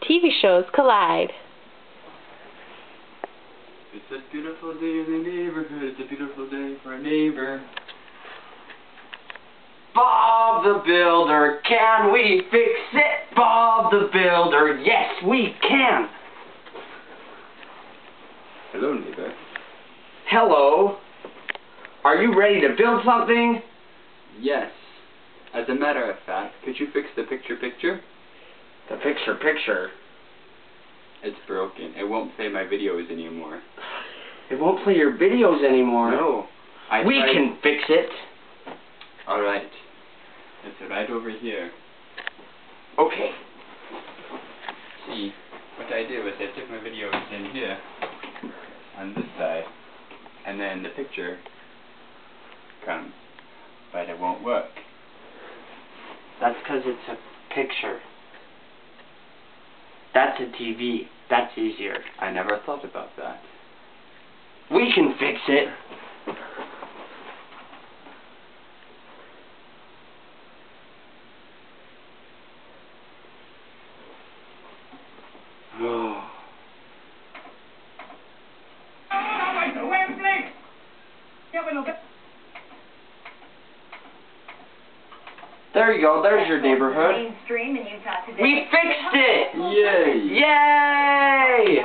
TV shows collide. It's a beautiful day in the neighborhood. It's a beautiful day for a neighbor. Bob the Builder, can we fix it? Bob the Builder, yes we can. Hello, neighbor. Hello. Are you ready to build something? Yes. As a matter of fact, could you fix the picture? The picture? It's broken. It won't play my videos anymore. It won't play your videos anymore. No. We can fix it. Alright. It's right over here. Okay. See, what I do is I stick my videos in here, on this side, and then the picture comes, but it won't work. That's because it's a picture. That's a TV. That's easier. I never thought about that. We can fix it. There you go, there's your neighborhood. We fixed it! Yay! Yay!